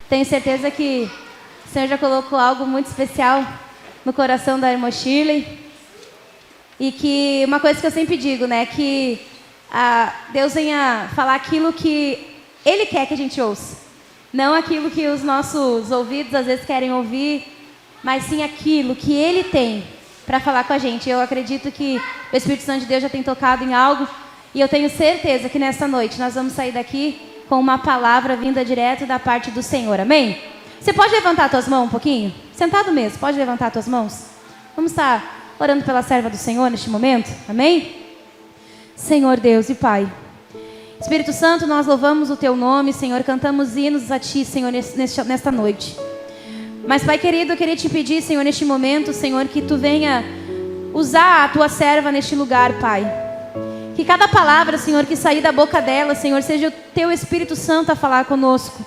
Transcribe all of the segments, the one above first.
Tenho certeza que o Senhor já colocou algo muito especial no coração da irmã Shirley. E que uma coisa que eu sempre digo, né? Que Deus venha falar aquilo que Ele quer que a gente ouça. Não aquilo que os nossos ouvidos às vezes querem ouvir, mas sim aquilo que Ele tem para falar com a gente. Eu acredito que o Espírito Santo de Deus já tem tocado em algo. E eu tenho certeza que nessa noite nós vamos sair daqui com uma palavra vinda direto da parte do Senhor. Amém? Você pode levantar as tuas mãos um pouquinho? Sentado mesmo, pode levantar as tuas mãos? Vamos estar orando pela serva do Senhor neste momento? Amém? Senhor Deus e Pai, Espírito Santo, nós louvamos o Teu nome, Senhor, cantamos hinos a Ti, Senhor, nesta noite. Mas, Pai querido, eu queria Te pedir, Senhor, neste momento, Senhor, que Tu venha usar a Tua serva neste lugar, Pai. Que cada palavra, Senhor, que sair da boca dela, Senhor, seja o Teu Espírito Santo a falar conosco.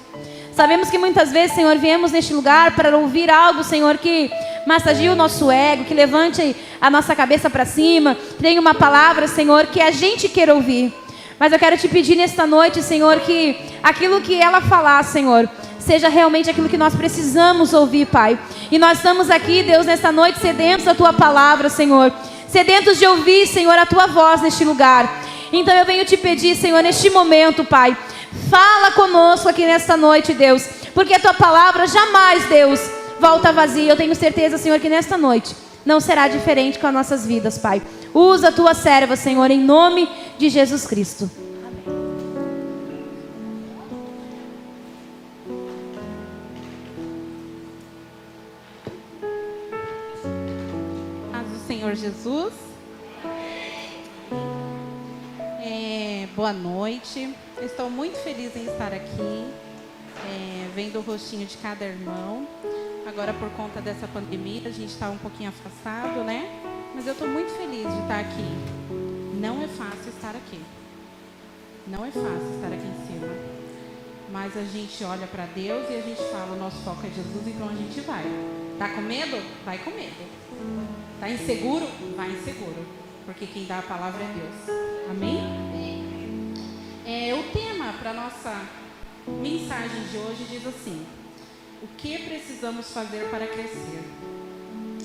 Sabemos que muitas vezes, Senhor, viemos neste lugar para ouvir algo, Senhor, que massageie o nosso ego, que levante a nossa cabeça para cima, que tenha uma palavra, Senhor, que a gente queira ouvir. Mas eu quero Te pedir nesta noite, Senhor, que aquilo que ela falar, Senhor, seja realmente aquilo que nós precisamos ouvir, Pai. E nós estamos aqui, Deus, nesta noite, sedentos da Tua palavra, Senhor. Sedentos de ouvir, Senhor, a Tua voz neste lugar. Então eu venho Te pedir, Senhor, neste momento, Pai, fala conosco aqui nesta noite, Deus. Porque a Tua palavra jamais, Deus, volta vazia. Eu tenho certeza, Senhor, que nesta noite não será diferente com as nossas vidas, Pai. Usa a Tua serva, Senhor, em nome de Jesus Cristo. Senhor Jesus. Boa noite. Estou muito feliz em estar aqui, vendo o rostinho de cada irmão. Agora, por conta dessa pandemia, a gente está um pouquinho afastado, né? Mas eu estou muito feliz de estar aqui. Não é fácil estar aqui. Não é fácil estar aqui em cima. Mas a gente olha para Deus e a gente fala, o nosso foco é Jesus, então a gente vai. Tá com medo? Vai com medo. Tá inseguro? Vai inseguro. Porque quem dá a palavra é Deus. Amém? O tema para a nossa mensagem de hoje diz assim: o que precisamos fazer para crescer?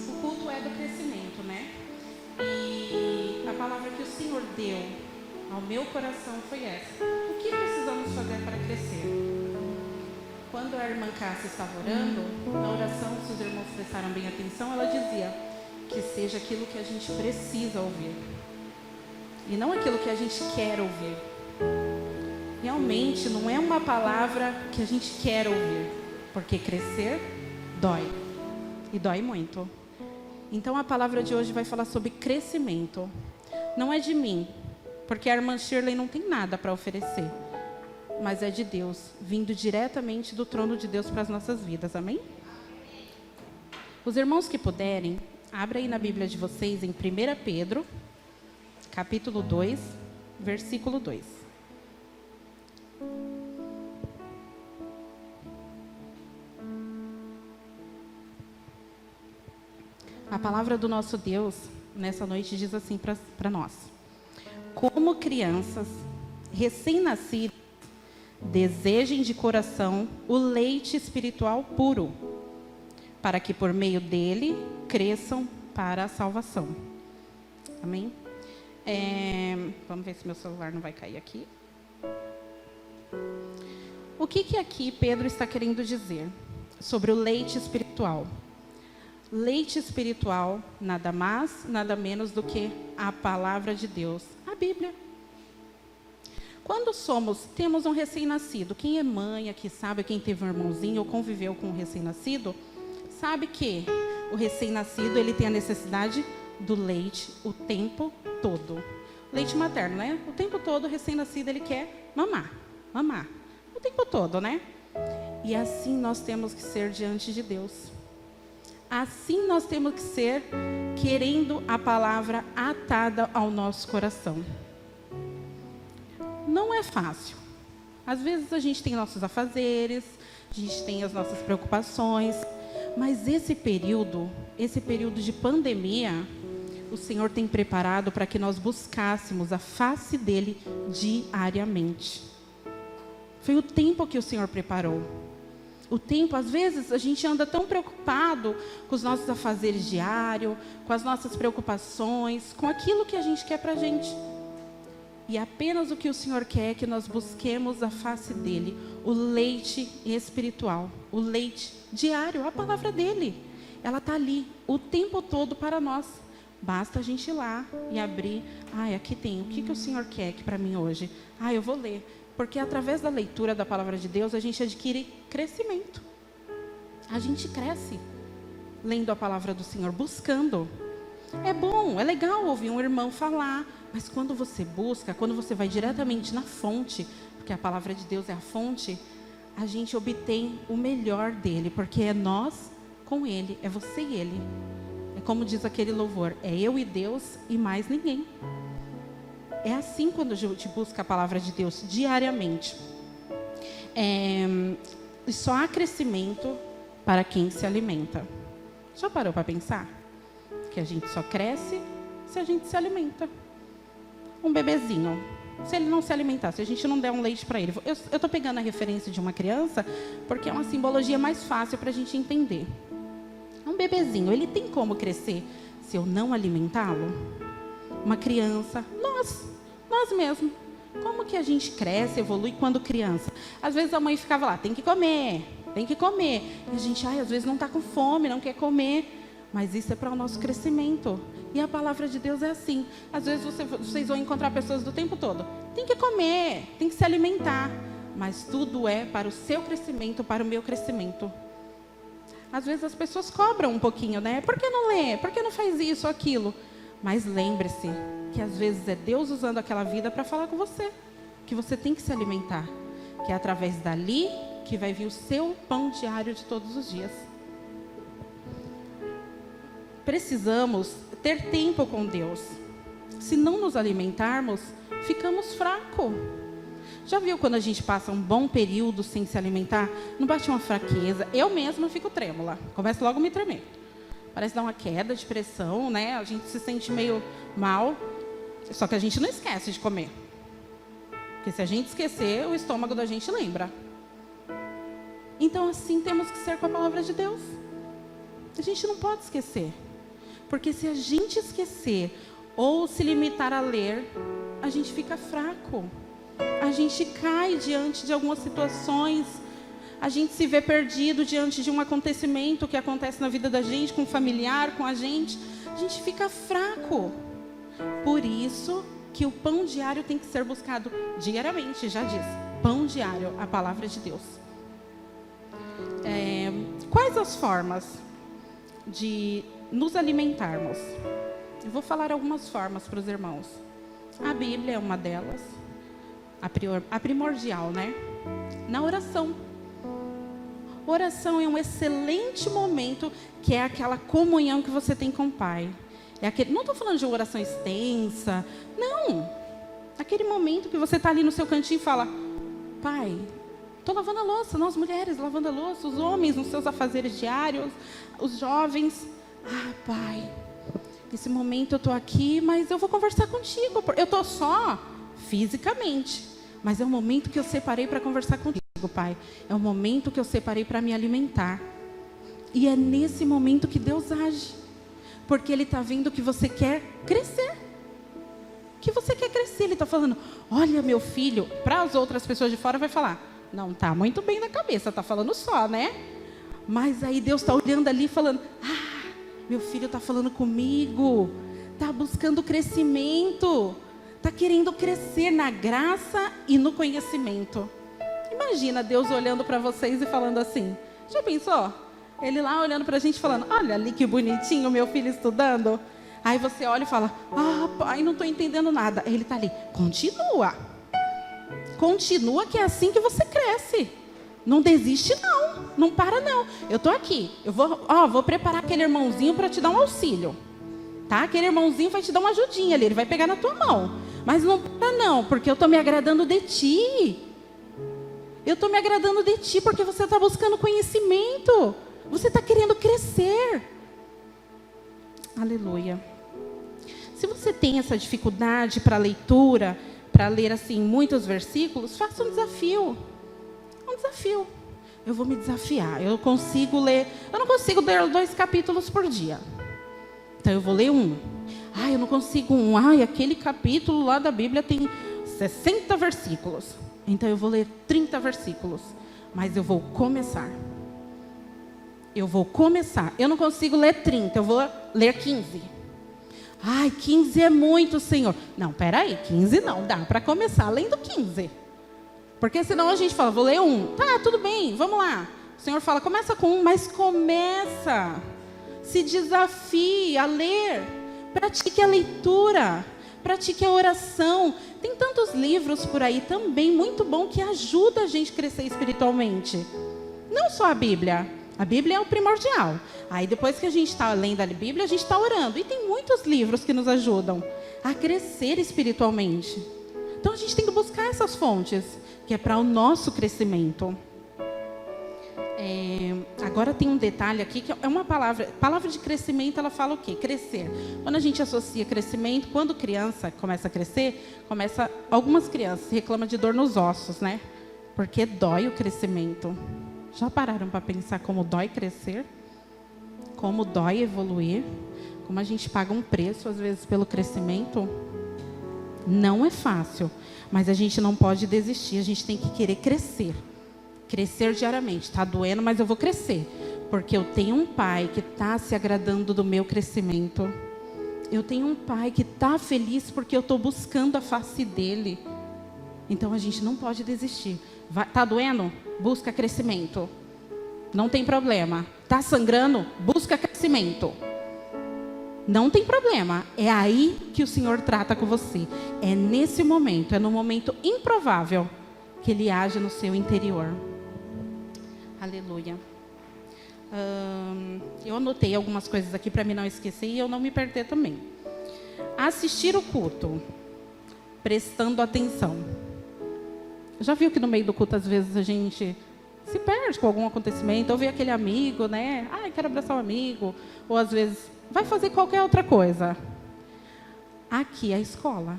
O culto é do crescimento, né? E a palavra que o Senhor deu ao meu coração foi essa: o que precisamos fazer para crescer? Quando a irmã Cássia estava orando, na oração, se os irmãos prestaram bem atenção, ela dizia que seja aquilo que a gente precisa ouvir e não aquilo que a gente quer ouvir. Realmente não é uma palavra que a gente quer ouvir, porque crescer dói, e dói muito. Então a palavra de hoje vai falar sobre crescimento. Não é de mim, porque a irmã Shirley não tem nada para oferecer, mas é de Deus, vindo diretamente do trono de Deus para as nossas vidas. Amém? Os irmãos que puderem, abra aí na Bíblia de vocês em 1 Pedro, capítulo 2, versículo 2. A palavra do nosso Deus, nessa noite, diz assim para nós: como crianças recém-nascidas, desejem de coração o leite espiritual puro, para que por meio dele cresçam para a salvação. Amém? Vamos ver se meu celular não vai cair aqui. O que aqui Pedro está querendo dizer sobre o leite espiritual? Leite espiritual, nada mais, nada menos do que a palavra de Deus, a Bíblia. Quando temos um recém-nascido, quem é mãe aqui sabe, quem teve um irmãozinho ou conviveu com um recém-nascido, sabe que o recém-nascido, ele tem a necessidade do leite o tempo todo. Leite materno, né? O tempo todo o recém-nascido, ele quer mamar. O tempo todo, né? E assim nós temos que ser diante de Deus. Assim nós temos que ser querendo a palavra atada ao nosso coração. Não é fácil. Às vezes a gente tem nossos afazeres, a gente tem as nossas preocupações, mas esse período de pandemia, o Senhor tem preparado para que nós buscássemos a face dele diariamente. Foi o tempo que o Senhor preparou. O tempo, às vezes, a gente anda tão preocupado com os nossos afazeres diários, com as nossas preocupações, com aquilo que a gente quer para a gente. E apenas o que o Senhor quer é que nós busquemos a face dEle, o leite espiritual, o leite diário, a palavra dEle. Ela está ali o tempo todo para nós. Basta a gente ir lá e abrir. Aqui tem, o que o Senhor quer aqui para mim hoje? Eu vou ler. Porque através da leitura da palavra de Deus, a gente adquire crescimento. A gente cresce lendo a palavra do Senhor, buscando. É bom, é legal ouvir um irmão falar, mas quando você busca, quando você vai diretamente na fonte, porque a palavra de Deus é a fonte, a gente obtém o melhor dele, porque é nós com ele, é você e ele. É como diz aquele louvor, é eu e Deus e mais ninguém. É assim quando a gente busca a palavra de Deus diariamente. E só há crescimento para quem se alimenta. Já parou para pensar? Que a gente só cresce se a gente se alimenta. Um bebezinho, se ele não se alimentar, se a gente não der um leite para ele. Eu estou pegando a referência de uma criança, porque é uma simbologia mais fácil para a gente entender. Um bebezinho, ele tem como crescer se eu não alimentá-lo? Uma criança, nós mesmos. Como que a gente cresce, evolui quando criança? Às vezes a mãe ficava lá, tem que comer. E a gente, às vezes não está com fome, não quer comer. Mas isso é para o nosso crescimento. E a palavra de Deus é assim. Às vezes vocês vão encontrar pessoas do tempo todo. Tem que comer, tem que se alimentar. Mas tudo é para o seu crescimento, para o meu crescimento. Às vezes as pessoas cobram um pouquinho, né? Por que não lê? Por que não faz isso ou aquilo? Mas lembre-se que às vezes é Deus usando aquela vida para falar com você. Que você tem que se alimentar. Que é através dali que vai vir o seu pão diário de todos os dias. Precisamos ter tempo com Deus. Se não nos alimentarmos, ficamos fracos. Já viu quando a gente passa um bom período sem se alimentar? Não bate uma fraqueza? Eu mesma fico trêmula. Começo logo a me tremer. Parece dar uma queda de pressão, né? A gente se sente meio mal. Só que a gente não esquece de comer. Porque se a gente esquecer, o estômago da gente lembra. Então assim temos que ser com a palavra de Deus. A gente não pode esquecer. Porque se a gente esquecer ou se limitar a ler, a gente fica fraco. A gente cai diante de algumas situações. A gente se vê perdido diante de um acontecimento que acontece na vida da gente, com um familiar, com a gente. A gente fica fraco. Por isso que o pão diário tem que ser buscado diariamente, já diz. Pão diário, a palavra de Deus. Quais as formas de nos alimentarmos? Eu vou falar algumas formas para os irmãos. A Bíblia é uma delas. A primordial, né? Na oração. Oração é um excelente momento, que é aquela comunhão que você tem com o Pai. Não estou falando de uma oração extensa, não. Aquele momento que você está ali no seu cantinho e fala, Pai, estou lavando a louça, nós mulheres lavando a louça, os homens nos seus afazeres diários, os jovens. Pai, nesse momento eu estou aqui, mas eu vou conversar contigo. Eu estou só fisicamente, mas é o momento que eu separei para conversar contigo, Pai. É o momento que eu separei para me alimentar. E é nesse momento que Deus age. Porque Ele está vendo que você quer crescer. Que você quer crescer. Ele está falando, olha meu filho. Para as outras pessoas de fora vai falar, não está muito bem na cabeça, está falando só, né? Mas aí Deus está olhando ali falando, meu filho está falando comigo. Está buscando crescimento. Está querendo crescer na graça e no conhecimento. Imagina Deus olhando para vocês e falando assim, já pensou? Ele lá olhando para a gente falando, olha ali que bonitinho meu filho estudando. Aí você olha e fala, pai, não estou entendendo nada. Aí ele está ali, continua. Continua que é assim que você cresce. Não desiste não, não para não. Eu estou aqui, eu vou preparar aquele irmãozinho para te dar um auxílio. Tá? Aquele irmãozinho vai te dar uma ajudinha ali, ele vai pegar na tua mão. Mas não para não, porque eu estou me agradando de ti. Eu estou me agradando de ti porque você está buscando conhecimento. Você está querendo crescer. Aleluia. Se você tem essa dificuldade para leitura, para ler assim muitos versículos, faça um desafio. Um desafio. eu vou me desafiar. Eu não consigo ler 2 capítulos por dia. Então eu vou ler 1. Eu não consigo 1. Aquele capítulo lá da Bíblia tem 60 versículos. Então eu vou ler 30 versículos. Mas eu vou começar. Eu não consigo ler 30, eu vou ler 15. 15 é muito, Senhor. Não, peraí, 15 não, dá para começar lendo 15. Porque senão a gente fala, vou ler 1. Tá, tudo bem, vamos lá. O Senhor fala, começa com 1, mas começa. Se desafie a ler. Pratique a leitura. Pratique a oração. Tem tantos livros por aí também, muito bom, que ajuda a gente a crescer espiritualmente. Não só a Bíblia. A Bíblia é o primordial. Aí depois que a gente está lendo a Bíblia, a gente está orando. E tem muitos livros que nos ajudam a crescer espiritualmente. Então a gente tem que buscar essas fontes, que é para o nosso crescimento. Agora tem um detalhe aqui, que é uma palavra de crescimento, ela fala o quê? Crescer. Quando a gente associa crescimento, quando criança começa a crescer, algumas crianças reclamam de dor nos ossos, né? Porque dói o crescimento. Já pararam para pensar como dói crescer? Como dói evoluir? Como a gente paga um preço, às vezes, pelo crescimento? Não é fácil, mas a gente não pode desistir, a gente tem que querer crescer. Crescer diariamente. Está doendo, mas eu vou crescer. Porque eu tenho um pai que está se agradando do meu crescimento. Eu tenho um pai que está feliz porque eu estou buscando a face dele. Então a gente não pode desistir. Está doendo? Busca crescimento. Não tem problema. Está sangrando? Busca crescimento. Não tem problema. É aí que o Senhor trata com você. É nesse momento, é no momento improvável que Ele age no seu interior. Aleluia. Eu anotei algumas coisas aqui para mim não esquecer e eu não me perder também. Assistir o culto, prestando atenção. Já viu que no meio do culto, às vezes, a gente se perde com algum acontecimento, ou vê aquele amigo, né? Quero abraçar um amigo. Ou, às vezes, vai fazer qualquer outra coisa. Aqui é a escola.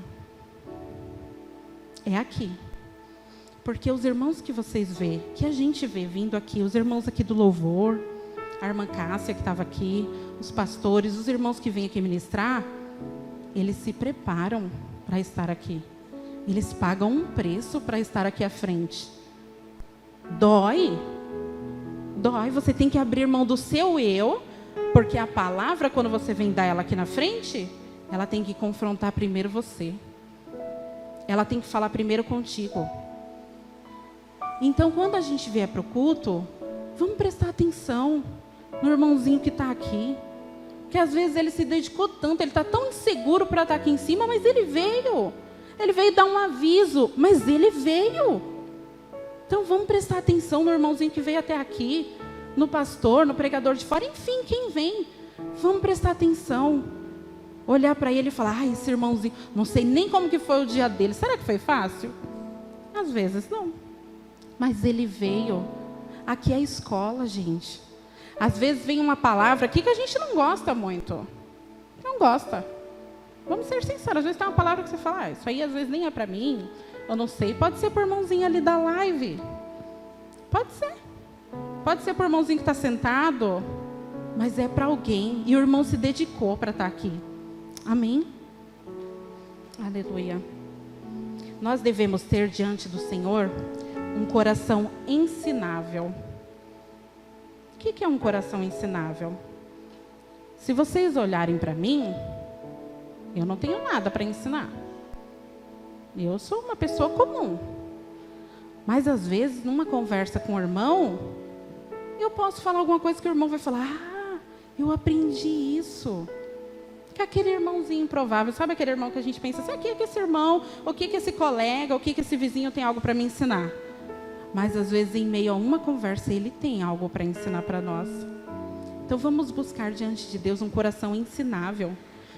É aqui. Porque os irmãos que vocês vê, que a gente vê vindo aqui, os irmãos aqui do louvor, a irmã Cássia que estava aqui, os pastores, os irmãos que vêm aqui ministrar, eles se preparam para estar aqui. Eles pagam um preço para estar aqui à frente. Dói. Dói, você tem que abrir mão do seu eu, porque a palavra, quando você vem dar ela aqui na frente, ela tem que confrontar primeiro você. Ela tem que falar primeiro contigo. Então, quando a gente vier para o culto, vamos prestar atenção no irmãozinho que está aqui. Que às vezes ele se dedicou tanto, ele está tão inseguro para estar aqui em cima, mas ele veio. Ele veio dar um aviso, mas ele veio. Então vamos prestar atenção no irmãozinho que veio até aqui, no pastor, no pregador de fora, enfim, quem vem. Vamos prestar atenção. Olhar para ele e falar, esse irmãozinho, não sei nem como que foi o dia dele. Será que foi fácil? Às vezes não. Mas ele veio. Aqui é a escola, gente. Às vezes vem uma palavra aqui que a gente não gosta muito. Não gosta. Vamos ser sinceros. Às vezes tem uma palavra que você fala, isso aí às vezes nem é para mim. Eu não sei. Pode ser para o irmãozinho ali da live. Pode ser. Pode ser para o irmãozinho que está sentado. Mas é para alguém. E o irmão se dedicou para estar aqui. Amém? Aleluia. Nós devemos ter diante do Senhor um coração ensinável. O que é um coração ensinável? Se vocês olharem para mim, eu não tenho nada para ensinar. Eu sou uma pessoa comum. Mas às vezes, numa conversa com o irmão, eu posso falar alguma coisa que o irmão vai falar, eu aprendi isso. Que aquele irmãozinho improvável, sabe aquele irmão que a gente pensa assim, o que é que esse irmão, o que é que esse colega, o que é que esse vizinho tem algo para me ensinar? Mas às vezes em meio a uma conversa ele tem algo para ensinar para nós. Então vamos buscar diante de Deus um coração ensinável,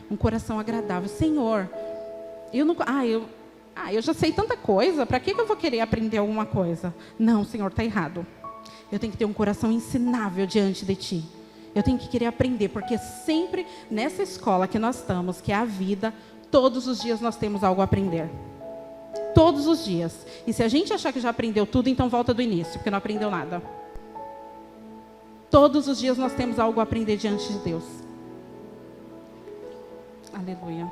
um coração agradável. Senhor, eu já sei tanta coisa, para que eu vou querer aprender alguma coisa? Não, Senhor, está errado. Eu tenho que ter um coração ensinável diante de Ti. Eu tenho que querer aprender, porque sempre nessa escola que nós estamos, que é a vida, todos os dias nós temos algo a aprender. Todos os dias. E se a gente achar que já aprendeu tudo, então volta do início, porque não aprendeu nada. todos os dias nós temos algo a aprender diante de Deus. Aleluia.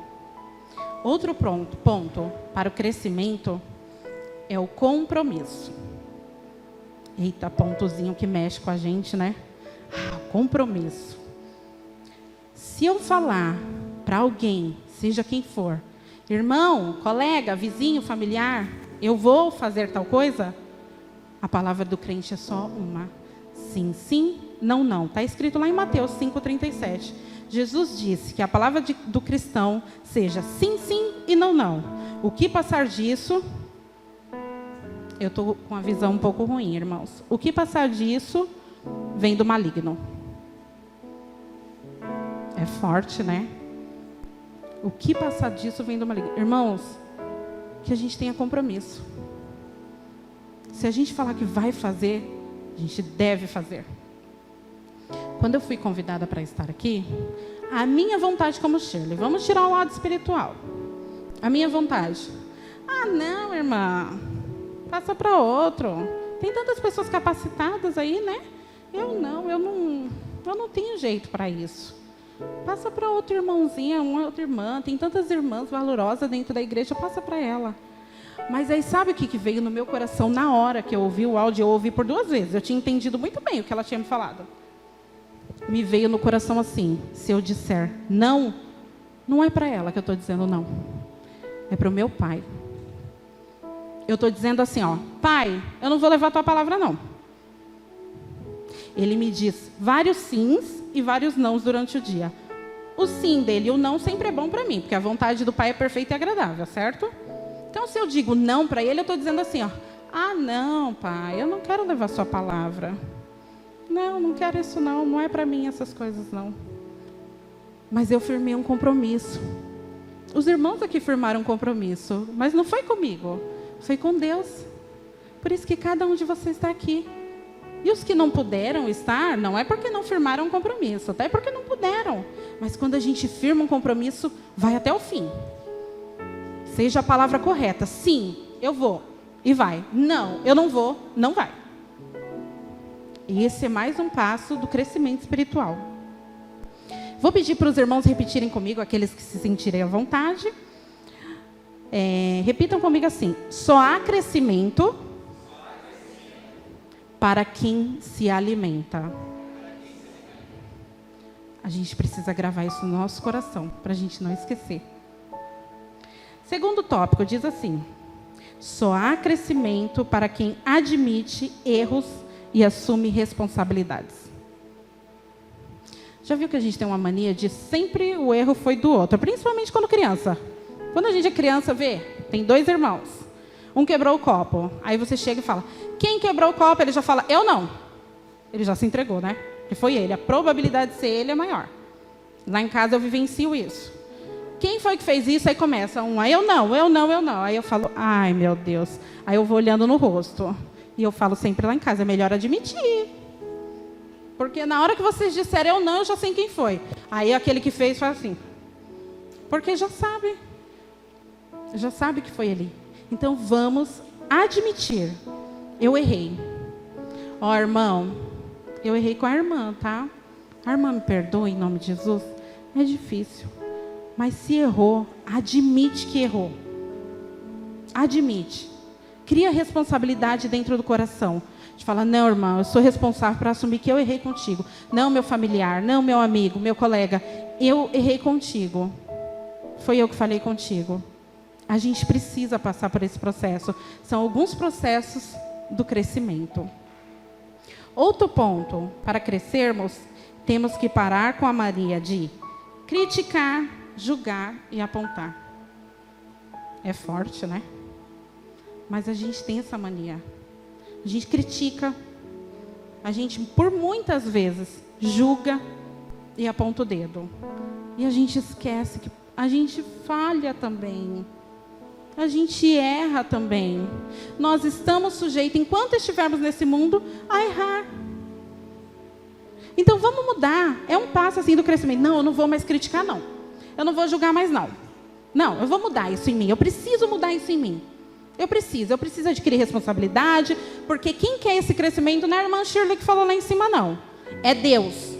Outro ponto para o crescimento é o compromisso. Eita, pontozinho que mexe com a gente, né? Compromisso. Se eu falar para alguém, seja quem for, irmão, colega, vizinho, familiar, eu vou fazer tal coisa, a palavra do crente é só uma. Sim, sim, não, não. Está escrito lá em Mateus 5,37. Jesus disse que a palavra do cristão seja sim, sim e não, não. O que passar disso... Eu estou com a visão um pouco ruim, irmãos. O que passar disso vem do maligno. É forte, né? O que passar disso vem do maligno. Irmãos, que a gente tenha compromisso. Se a gente falar que vai fazer, a gente deve fazer. Quando eu fui convidada para estar aqui, a minha vontade como Shirley, vamos tirar o lado espiritual. A minha vontade. Ah, não, irmã. Passa para outro. Tem tantas pessoas capacitadas aí, né? Eu não tenho jeito para isso. Passa para outra irmãozinha, uma outra irmã. Tem tantas irmãs valorosas dentro da igreja, passa para ela. Mas aí sabe o que veio no meu coração na hora que eu ouvi o áudio? Eu ouvi por 2 vezes. Eu tinha entendido muito bem o que ela tinha me falado. Me veio no coração assim, se eu disser não, não é para ela que eu estou dizendo não. É para o meu pai. Eu estou dizendo assim, ó, pai, eu não vou levar a tua palavra, não. Ele me diz vários sims e vários nãos durante o dia. O sim dele e o não sempre é bom para mim, porque a vontade do pai é perfeita e agradável, certo? Então, se eu digo não para ele, eu estou dizendo assim, ó, ah, não, pai, eu não quero levar a sua palavra. Não, não quero isso, não é para mim essas coisas, não. Mas eu firmei um compromisso. Os irmãos aqui firmaram um compromisso, mas não foi comigo. Foi com Deus. Por isso que cada um de vocês está aqui. E os que não puderam estar, não é porque não firmaram um compromisso, até porque não puderam. Mas quando a gente firma um compromisso, vai até o fim. Seja a palavra correta. Sim, eu vou. E vai. Não, eu não vou. Não vai. E esse é mais um passo do crescimento espiritual. Vou pedir para os irmãos repetirem comigo, aqueles que se sentirem à vontade. Repitam comigo assim: só há crescimento para quem se alimenta. A gente precisa gravar isso no nosso coração, para a gente não esquecer. Segundo tópico, diz assim: só há crescimento para quem admite erros e assume responsabilidades. Já viu que a gente tem uma mania de sempre o erro foi do outro, principalmente quando criança. Quando a gente é criança, vê, tem 2 irmãos. Um quebrou o copo. Aí você chega e fala, quem quebrou o copo? Ele já fala, eu não. Ele já se entregou, né? Porque foi ele. A probabilidade de ser ele é maior. Lá em casa eu vivencio isso. Quem foi que fez isso? Aí começa eu não. Aí eu falo, ai meu Deus. Aí eu vou olhando no rosto. E eu falo sempre lá em casa, é melhor admitir. Porque na hora que vocês disserem eu não, eu já sei quem foi. Aí aquele que fez faz assim. Porque já sabe. Já sabe que foi ele. Então vamos admitir. Eu errei. Ó, irmão, eu errei com a irmã, tá? A irmã me perdoa em nome de Jesus. É difícil. Mas se errou, admite que errou. Admite. Cria responsabilidade dentro do coração. De falar, não, irmão, eu sou responsável por assumir que eu errei contigo. Não, meu familiar, não, meu amigo, meu colega. Eu errei contigo. Foi eu que falei contigo. A gente precisa passar por esse processo. São alguns processos do crescimento. Outro ponto, para crescermos, temos que parar com a mania de criticar, julgar e apontar. É forte, né? Mas a gente tem essa mania. A gente critica. A gente, por muitas vezes, julga e aponta o dedo. E a gente esquece que a gente falha também. A gente erra também. Nós estamos sujeitos, enquanto estivermos nesse mundo, a errar. Então vamos mudar. É um passo assim do crescimento. Não, eu não vou mais criticar, não. Eu não vou julgar mais, não. Não, eu vou mudar isso em mim. Eu preciso mudar isso em mim. Eu preciso adquirir responsabilidade, porque quem quer esse crescimento não é a irmã Shirley que falou lá em cima, não. É Deus.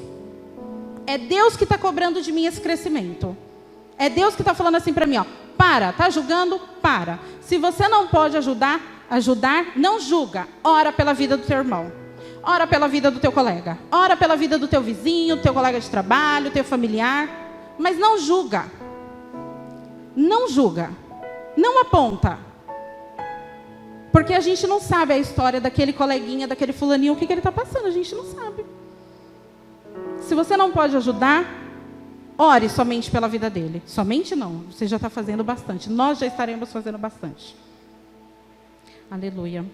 É Deus que está cobrando de mim esse crescimento. É Deus que está falando assim para mim, ó, para, tá julgando? Para. Se você não pode ajudar, não julga. Ora pela vida do teu irmão. Ora pela vida do teu colega. Ora pela vida do teu vizinho, do teu colega de trabalho, teu familiar. Mas não julga. Não julga. Não aponta. Porque a gente não sabe a história daquele coleguinha, daquele fulaninho, o que ele está passando. A gente não sabe. Se você não pode ajudar, ore somente pela vida dele. Somente não. Você já está fazendo bastante. Nós já estaremos fazendo bastante. Aleluia.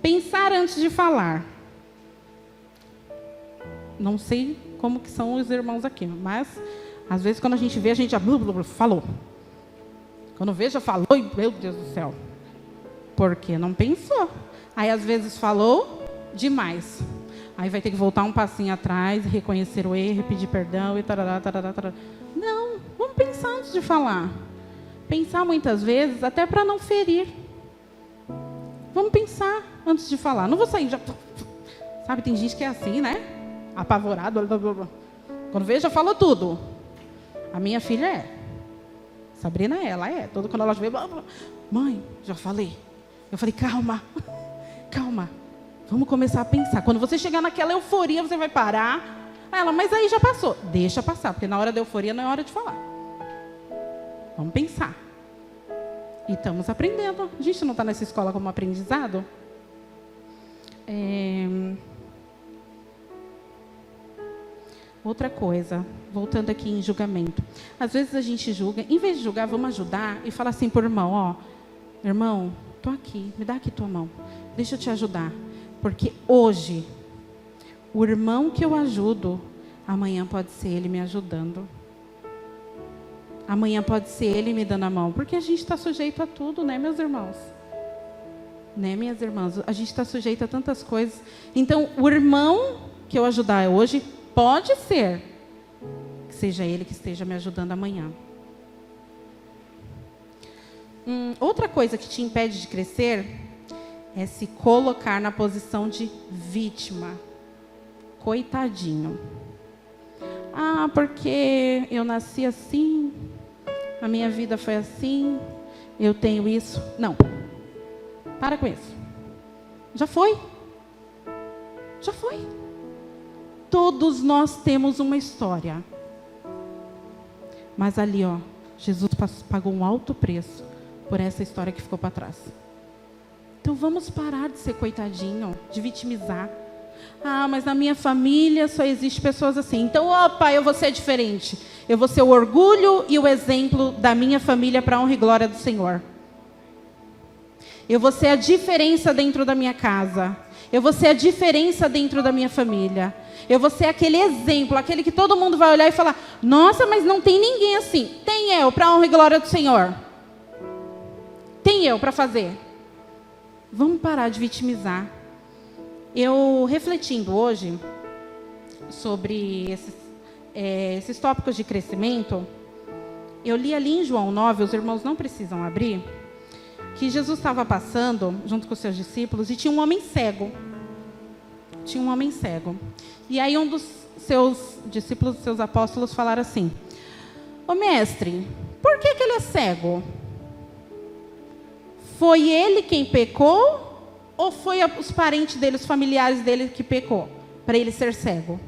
Pensar antes de falar. Não sei como que são os irmãos aqui, mas às vezes quando a gente vê, a gente já falou. Quando vê, já falou, e meu Deus do céu. Porque não pensou. Aí às vezes falou demais. Aí vai ter que voltar um passinho atrás, reconhecer o erro, pedir perdão e tarará, tarará, tarará. Não, vamos pensar antes de falar. Pensar muitas vezes até para não ferir. Vamos pensar antes de falar. Não vou sair já... Sabe, tem gente que é assim, né? Apavorado. Quando vê, já falou tudo. A minha filha é. Sabrina é, ela é. Quando ela vê, mãe, já falei. Eu falei, calma, calma. Vamos começar a pensar. Quando você chegar naquela euforia, você vai parar. Ela, mas aí já passou. Deixa passar, porque na hora da euforia não é hora de falar. Vamos pensar. E estamos aprendendo. A gente não está nessa escola como aprendizado? Outra coisa, voltando aqui em julgamento. Às vezes a gente julga, em vez de julgar, vamos ajudar e falar assim para o irmão, ó, irmão, estou aqui, me dá aqui tua mão, deixa eu te ajudar. Porque hoje, o irmão que eu ajudo, amanhã pode ser ele me ajudando. Amanhã pode ser ele me dando a mão. Porque a gente está sujeito a tudo, né, meus irmãos? Né, minhas irmãs? A gente está sujeito a tantas coisas. Então, o irmão que eu ajudar hoje, pode ser que seja ele que esteja me ajudando amanhã. Outra coisa que te impede de crescer é se colocar na posição de vítima. Coitadinho. Ah, porque eu nasci assim, a minha vida foi assim, eu tenho isso. Não. Para com isso. Já foi. Já foi. Todos nós temos uma história. Mas ali, ó, Jesus pagou um alto preço por essa história que ficou para trás. Então vamos parar de ser coitadinho, de vitimizar. Ah, mas na minha família só existe pessoas assim. Então, opa, eu vou ser diferente. Eu vou ser o orgulho e o exemplo da minha família para a honra e glória do Senhor. Eu vou ser a diferença dentro da minha casa. Eu vou ser a diferença dentro da minha família. Eu vou ser aquele exemplo, aquele que todo mundo vai olhar e falar, nossa, mas não tem ninguém assim. Tem eu, para a honra e glória do Senhor. Tem eu para fazer. Vamos parar de vitimizar. Eu, refletindo hoje sobre esses tópicos de crescimento, eu li ali em João 9, os irmãos não precisam abrir, que Jesus estava passando, junto com os seus discípulos, e tinha um homem cego. Tinha um homem cego. E aí um dos seus discípulos, seus apóstolos, falaram assim, ô mestre, por que ele é cego? Foi ele quem pecou? Ou foi os parentes dele, os familiares dele que pecou? Para ele ser cego.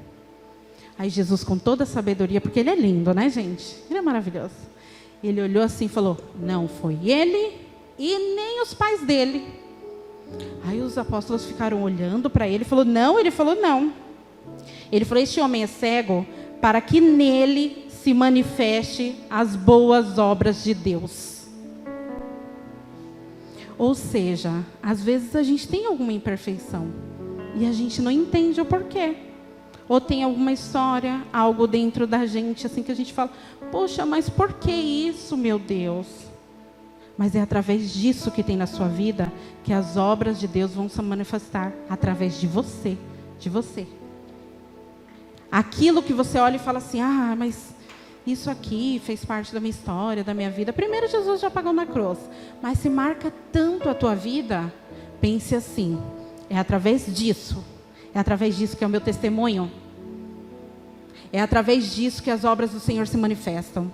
Aí Jesus, com toda a sabedoria, porque ele é lindo, né, gente? Ele é maravilhoso. Ele olhou assim e falou, não foi ele e nem os pais dele. Aí os apóstolos ficaram olhando para ele e falou, não. Ele falou, não. Ele falou, este homem é cego para que nele se manifeste as boas obras de Deus. Ou seja, às vezes a gente tem alguma imperfeição e a gente não entende o porquê. Ou tem alguma história, algo dentro da gente, assim que a gente fala, poxa, mas por que isso, meu Deus? Mas é através disso que tem na sua vida que as obras de Deus vão se manifestar através de você, de você. Aquilo que você olha e fala assim, ah, mas isso aqui fez parte da minha história, da minha vida. Primeiro Jesus já pagou na cruz. Mas se marca tanto a tua vida, pense assim, é através disso que é o meu testemunho. É através disso que as obras do Senhor se manifestam.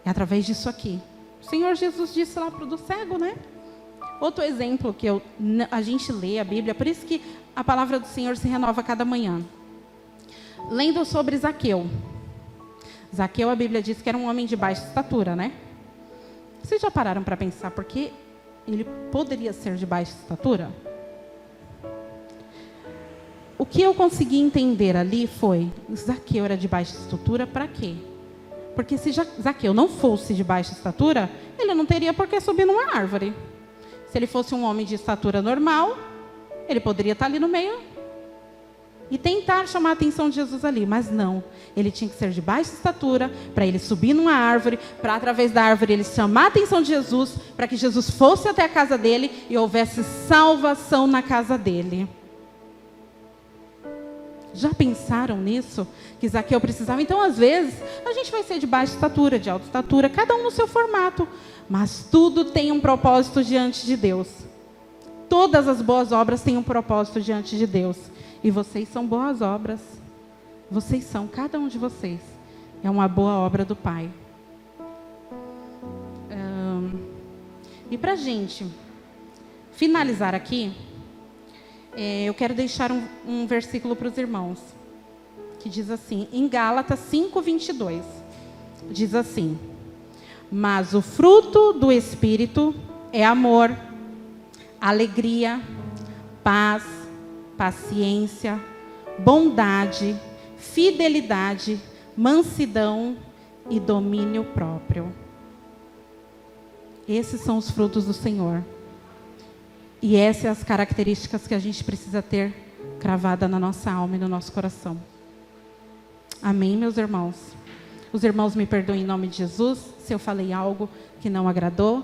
É através disso aqui. O Senhor Jesus disse lá para o do cego, né? Outro exemplo que a gente lê a Bíblia, por isso que a palavra do Senhor se renova cada manhã. Lendo sobre Zaqueu. Zaqueu, a Bíblia diz que era um homem de baixa estatura, né? Vocês já pararam para pensar por que ele poderia ser de baixa estatura? O que eu consegui entender ali foi, Zaqueu era de baixa estatura para quê? Porque se Zaqueu não fosse de baixa estatura, ele não teria por que subir numa árvore. Se ele fosse um homem de estatura normal, ele poderia estar ali no meio e tentar chamar a atenção de Jesus ali. Mas não, ele tinha que ser de baixa estatura, para ele subir numa árvore, para através da árvore ele chamar a atenção de Jesus, para que Jesus fosse até a casa dele e houvesse salvação na casa dele. Já pensaram nisso? Que Zaqueu precisava? Então, às vezes, a gente vai ser de baixa estatura, de alta estatura, cada um no seu formato. Mas tudo tem um propósito diante de Deus. Todas as boas obras têm um propósito diante de Deus. E vocês são boas obras. Vocês são, cada um de vocês. É uma boa obra do Pai. E para a gente finalizar aqui, eu quero deixar um versículo para os irmãos, que diz assim, em Gálatas 5:22, diz assim: mas o fruto do Espírito é amor, alegria, paz, paciência, bondade, fidelidade, mansidão e domínio próprio. Esses são os frutos do Senhor. E essas são as características que a gente precisa ter cravada na nossa alma e no nosso coração. Amém, meus irmãos? Os irmãos me perdoem em nome de Jesus, se eu falei algo que não agradou,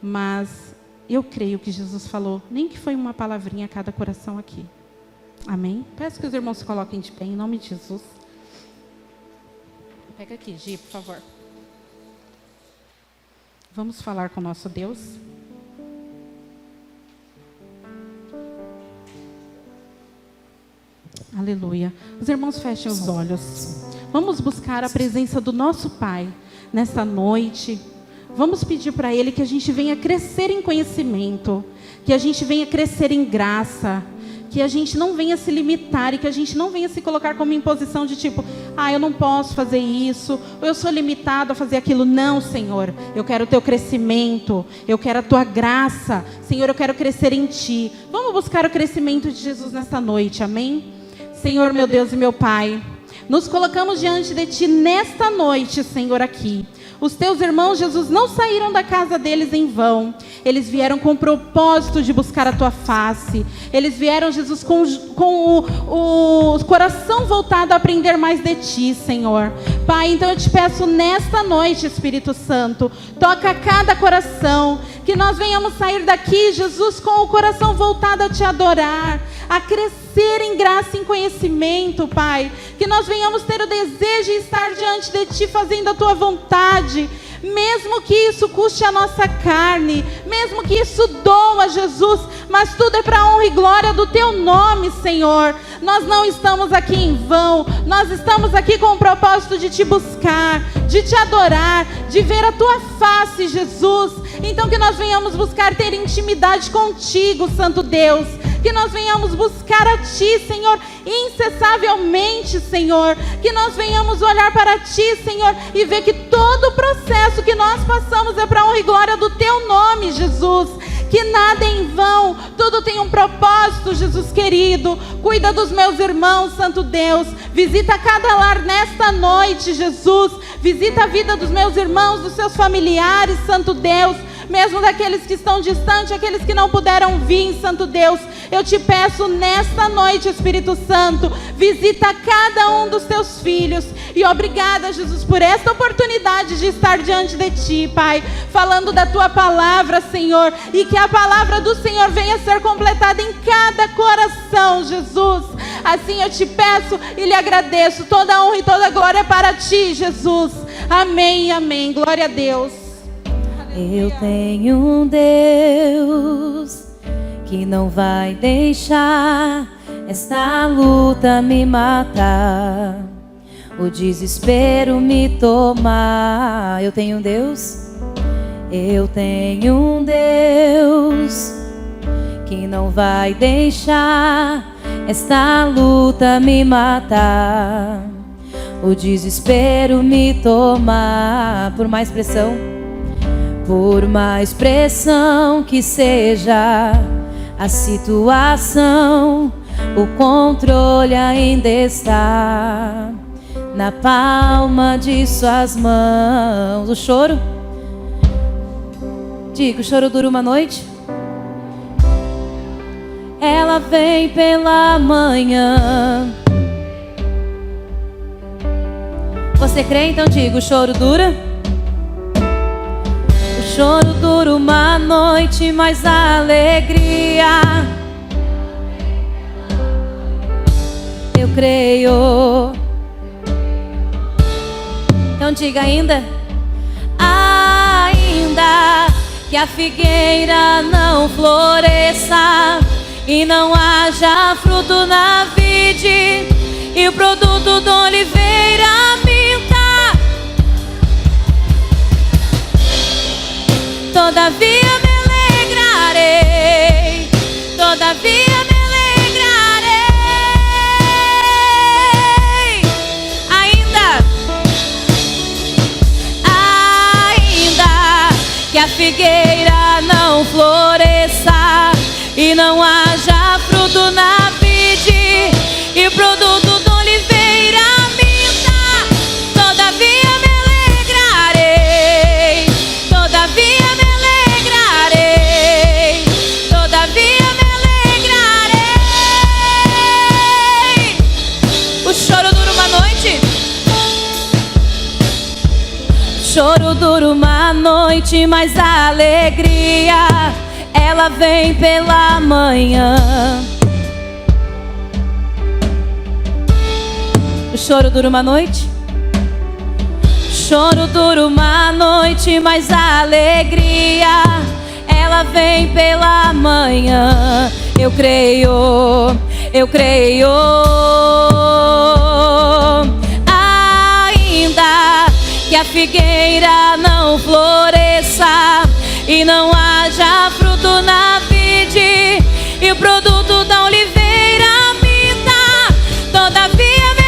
mas eu creio que Jesus falou, nem que foi uma palavrinha a cada coração aqui. Amém? Peço que os irmãos se coloquem de pé em nome de Jesus. Pega aqui, Gi, por favor. Vamos falar com o nosso Deus. Aleluia. Os irmãos fechem os olhos. Vamos buscar a presença do nosso Pai nessa noite. Vamos pedir para Ele que a gente venha crescer em conhecimento, que a gente venha crescer em graça, que a gente não venha se limitar e que a gente não venha se colocar como imposição de tipo, eu não posso fazer isso, ou eu sou limitado a fazer aquilo. Não, Senhor, eu quero o Teu crescimento, eu quero a Tua graça. Senhor, eu quero crescer em Ti. Vamos buscar o crescimento de Jesus nesta noite, amém? Senhor, meu Deus e meu Pai, nos colocamos diante de Ti nesta noite, Senhor, aqui. Os Teus irmãos, Jesus, não saíram da casa deles em vão. Eles vieram com o propósito de buscar a Tua face. Eles vieram, Jesus, com o coração voltado a aprender mais de Ti, Senhor. Pai, então eu Te peço nesta noite, Espírito Santo, toca cada coração, que nós venhamos sair daqui, Jesus, com o coração voltado a Te adorar, a crescer em graça e em conhecimento, Pai. Que nós venhamos ter o desejo de estar diante de Ti, fazendo a Tua vontade, mesmo que isso custe a nossa carne, mesmo que isso doa, Jesus, mas tudo é para a honra e glória do Teu nome, Senhor. Nós não estamos aqui em vão, nós estamos aqui com o propósito de Te buscar, de Te adorar, de ver a Tua face, Jesus. Então que nós venhamos buscar ter intimidade contigo, Santo Deus. Que nós venhamos buscar a Ti, Senhor, incessavelmente, Senhor. Que nós venhamos olhar para Ti, Senhor, e ver que todo o processo que nós passamos é para a honra e glória do Teu nome, Jesus. Que nada é em vão, tudo tem um propósito, Jesus querido. Cuida dos meus irmãos, Santo Deus. Visita cada lar nesta noite, Jesus. Visita a vida dos meus irmãos, dos seus familiares, Santo Deus. Mesmo daqueles que estão distantes, aqueles que não puderam vir, Santo Deus. Eu Te peço nesta noite, Espírito Santo, visita cada um dos Teus filhos. E obrigada, Jesus, por esta oportunidade de estar diante de Ti, Pai, falando da Tua palavra, Senhor. E que a palavra do Senhor venha a ser completada em cada coração, Jesus. Assim eu Te peço e lhe agradeço. Toda a honra e toda a glória para Ti, Jesus. Amém, amém. Glória a Deus. Eu tenho um Deus que não vai deixar esta luta me matar. o desespero me toma. Eu tenho um Deus, eu tenho um Deus que não vai deixar esta luta me matar. O desespero me toma. Por mais pressão que seja a situação, o controle ainda está na palma de suas mãos. O choro, diga, o choro dura uma noite, ela vem pela manhã. Você crê? Então diga, o choro dura. O choro dura uma noite, mas a alegria, eu creio. Então diga ainda. Ainda que a figueira não floresça e não haja fruto na vide, e o produto da oliveira minta, todavia me alegrarei, todavia me alegrarei. Ainda que a figueira não floresça e não haja fruto na vide, e o produto da oliveira minta, todavia me alegrarei, todavia me alegrarei, todavia me alegrarei. O choro dura uma noite, o choro dura uma noite, mas a alegria, ela vem pela manhã. O choro dura uma noite, o choro dura uma noite, mas a alegria, ela vem pela manhã. Eu creio, eu creio. Ainda que a figueira não floresça e não haja fruto na vide, e o produto da oliveira minta, todavia me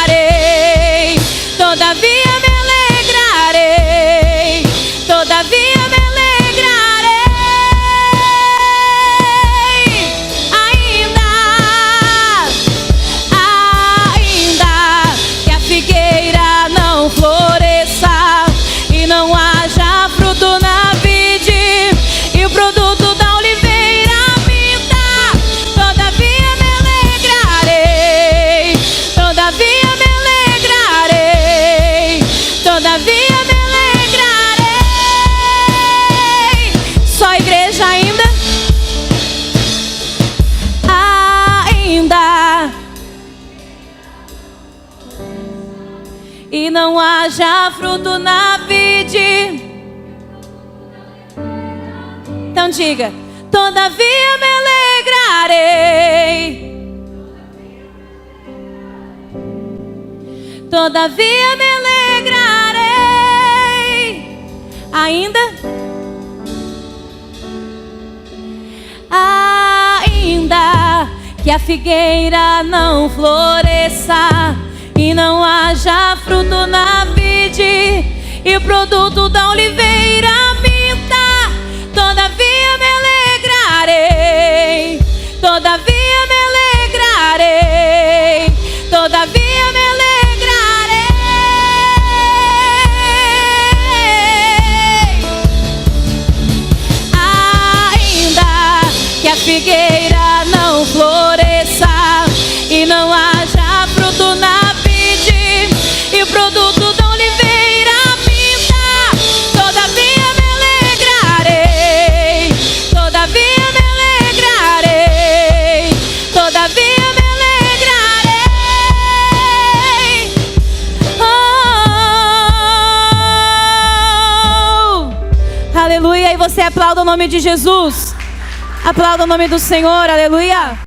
alegrarei, todavia me alegrarei, todavia me alegrarei. Ainda que a figueira não floresça e não haja fruto na vide, e o produto da oliveira minta, todavia me alegrarei, todavia me alegrarei, todavia me alegrarei. Só a igreja ainda. E não haja fruto na vide. Então diga, todavia me alegrarei, todavia me alegrarei. Ainda que a figueira não floresça e não haja fruto na vide, e o produto da oliveira minta, todavia me alegrarei, todavia me alegrarei, todavia me alegrarei. Ainda que a figueira não floresça e não haja fruto na vide, e o produto da oliveira minta, todavia me alegrarei, todavia me alegrarei, todavia me alegrarei. Oh, aleluia. E você aplauda o nome de Jesus, aplauda o nome do Senhor, aleluia.